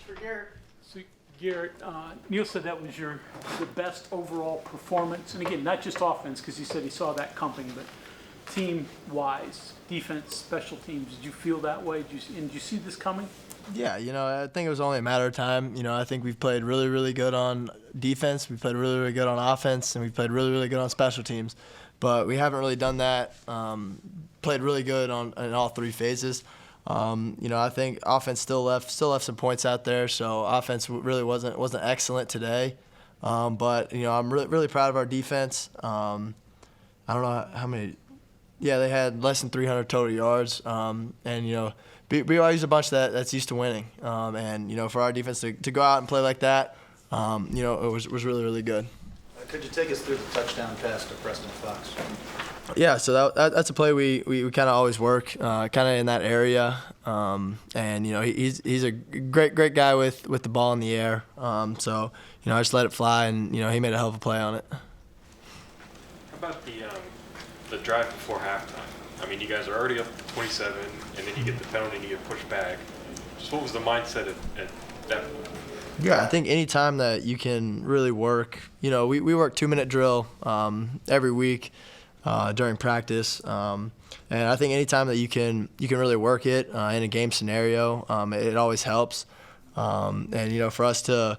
For Garrett. So Garrett, Neil said that was the best overall performance, and again, not just offense, because he said he saw that coming, but team-wise, defense, special teams. Did you feel that way? Did you see this coming? Yeah, I think it was only a matter of time. I think we've played really, really good on defense. We've played really, really good on offense, and we've played really, really good on special teams. But we haven't really done that. Played really good in all three phases. I think offense still left some points out there. So offense really wasn't excellent today. But I'm really, really proud of our defense. I don't know how many. Yeah, they had less than 300 total yards. BYU's a bunch that's used to winning. For our defense to go out and play like that, it was really, really good. Could you take us through the touchdown pass to Preston Fox? Yeah, so that's a play we kind of always work, kind of in that area. He's a great guy with the ball in the air. I just let it fly, and he made a hell of a play on it. How about the drive before halftime? I mean, you guys are already up 27, and then you get the penalty and you get pushed back. Just what was the mindset at that point? Yeah, I think any time that you can really work, we work 2-minute drill every week during practice, and I think any time that you can really work it in a game scenario, it always helps. For us to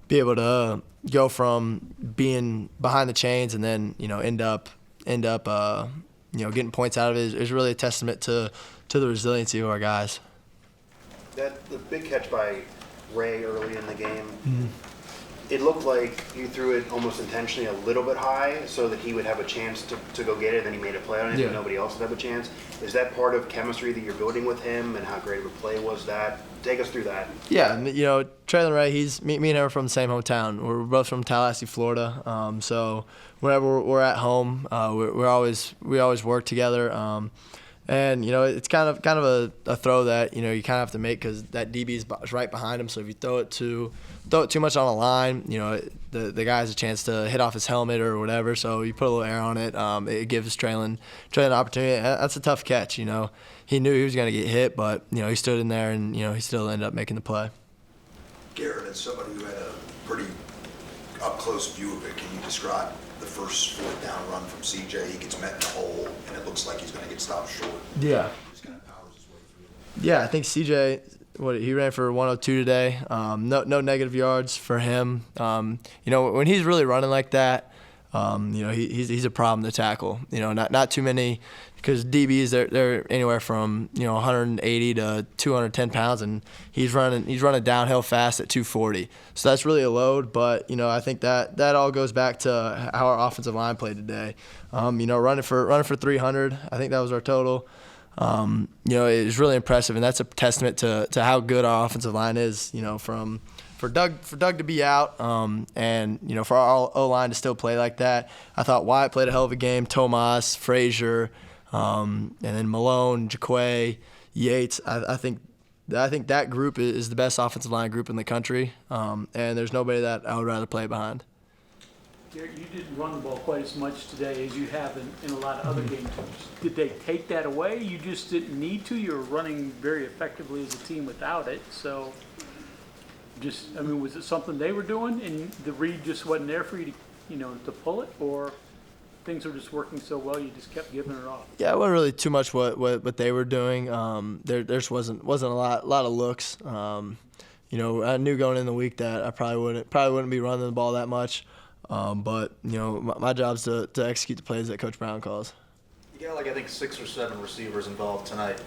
be able to go from being behind the chains and then end up getting points out of it is really a testament to the resiliency of our guys. The big catch by Ray early in the game, Mm-hmm. It looked like you threw it almost intentionally a little bit high so that he would have a chance to go get it, and then he made a play on it, and nobody else would have a chance. Is that part of chemistry that you're building with him, and how great of a play was that? Take us through that. Yeah, Traylon Ray, me and him are from the same hometown. We're both from Tallahassee, Florida. So whenever we're at home, we always work together. It's kind of a throw that you kind of have to make because that DB is right behind him. So if you throw it too much on the line, the guy has a chance to hit off his helmet or whatever. So you put a little air on it. It gives Traylon an opportunity. That's a tough catch. He knew he was going to get hit, but he stood in there and he still ended up making the play. Garrett, as somebody who had a pretty up close view of it, can you describe the first fourth down run from CJ? He gets met in the hole, and it looks like he's going to get stopped short. Yeah. He just kind of powers his way through. Yeah, I think CJ, he ran for 102 today. No negative yards for him. When he's really running like that, he's a problem to tackle. Not too many, because DBs they're anywhere from 180 to 210 pounds, and he's running downhill fast at 240. So that's really a load. But I think that all goes back to how our offensive line played today. Running for 300. I think that was our total. It was really impressive, and that's a testament to how good our offensive line is. For Doug to be out, and for our O-line to still play like that. I thought Wyatt played a hell of a game. Tomas, Frazier, and then Malone, Jaquay, Yates. I think that group is the best offensive line group in the country, and there's nobody that I would rather play behind. You didn't run the ball quite as much today as you have in a lot of other games. Did they take that away? You just didn't need to? You were running very effectively as a team without it. So, was it something they were doing and the read just wasn't there for you to pull it? Or things were just working so well you just kept giving it off? Yeah, it wasn't really too much what they were doing. There just wasn't a lot of looks. I knew going in the week that I probably wouldn't be running the ball that much. But my job's to execute the plays that Coach Brown calls. You got I think 6 or 7 receivers involved tonight.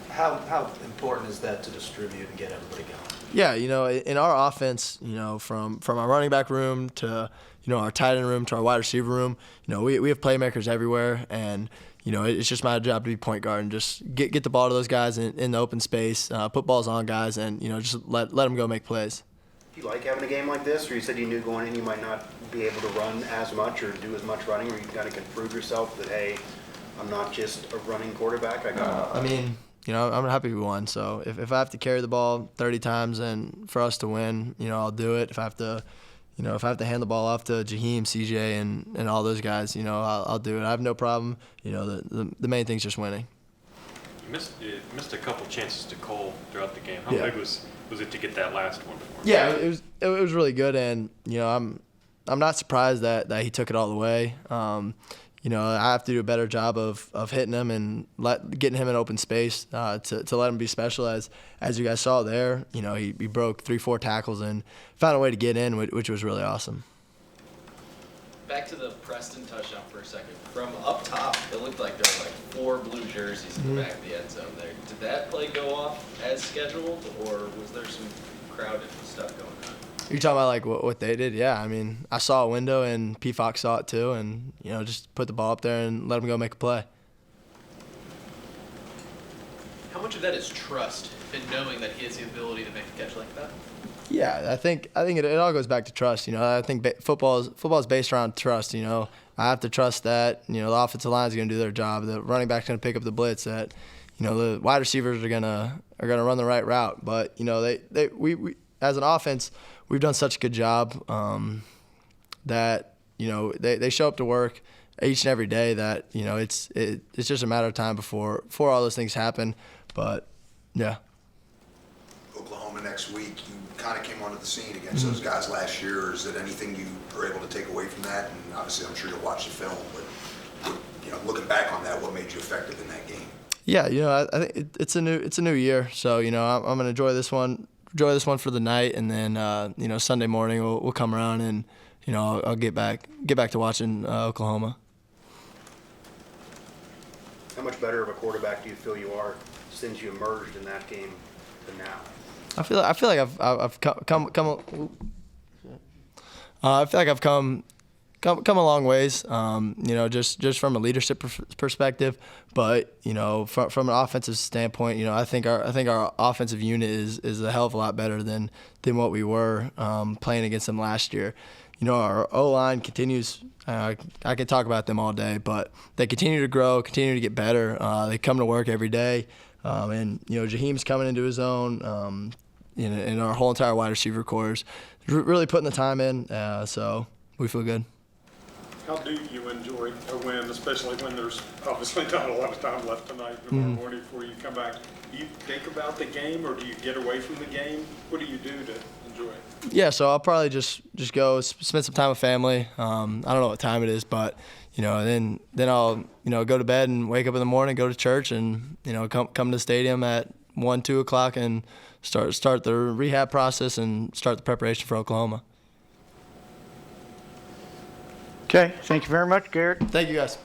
How important is that to distribute and get everybody going? Yeah, in our offense, from our running back room to our tight end room to our wide receiver room, we have playmakers everywhere, and it's just my job to be point guard and just get the ball to those guys in the open space, put balls on guys, and just let them go make plays. Do you like having a game like this, or you said you knew going in you might not be able to run as much or do as much running, or you kind of can prove yourself that, hey, I'm not just a running quarterback, I got it? I'm happy we won. So if I have to carry the ball 30 times and for us to win, I'll do it. If I have to, hand the ball off to Jaheim, CJ, and all those guys, I'll do it. I have no problem. The main thing's just winning. You missed a couple chances to Cole throughout the game. How Yeah. big was it to get that last one for him? Yeah, it was really good, and I'm not surprised that he took it all the way. I have to do a better job of hitting him and getting him in open space to let him be special. As you guys saw there, he broke 3-4 tackles and found a way to get in, which was really awesome. Back to the Preston touchdown for a second. From up top, it looked like there were like 4 blue jerseys in the back of the end zone there. Did that play go off as scheduled, or was there some crowded stuff going on? You're talking about like what they did? Yeah, I mean, I saw a window and P. Fox saw it too, and just put the ball up there and let him go make a play. How much of that is trust in knowing that he has the ability to make a catch like that? Yeah, I think it all goes back to trust. I think football is based around trust. I have to trust that the offensive line is going to do their job. The running back's going to pick up the blitz. That the wide receivers are gonna run the right route. But we as an offense, we've done such a good job that they show up to work each and every day. That it's just a matter of time before all those things happen. But yeah. Oklahoma next week, you kind of came onto the scene against those guys last year. Is it anything you were able to take away from that? And obviously, I'm sure you'll watch the film, but looking back on that, what made you effective in that game? Yeah, I think it's a new year, so I'm gonna enjoy this one for the night, and then Sunday morning we'll come around and I'll get back to watching Oklahoma. How much better of a quarterback do you feel you are since you emerged in that game to now? I feel like I've come a long ways. Just from a leadership perspective, but from an offensive standpoint, I think our offensive unit is a hell of a lot better than what we were playing against them last year. Our O-line continues. I could talk about them all day, but they continue to grow, continue to get better. They come to work every day, and Jaheim's coming into his own. And our whole entire wide receiver corps is really putting the time in, so we feel good. How do you enjoy a win, especially when there's obviously not a lot of time left tonight tomorrow morning before you come back? Do you think about the game, or do you get away from the game? What do you do to enjoy it? Yeah, so I'll probably just go spend some time with family. I don't know what time it is, but then I'll go to bed and wake up in the morning, go to church, and come to the stadium at 1-2 o'clock and start the rehab process and start the preparation for Oklahoma. Okay, thank you very much, Garrett. Thank you, guys.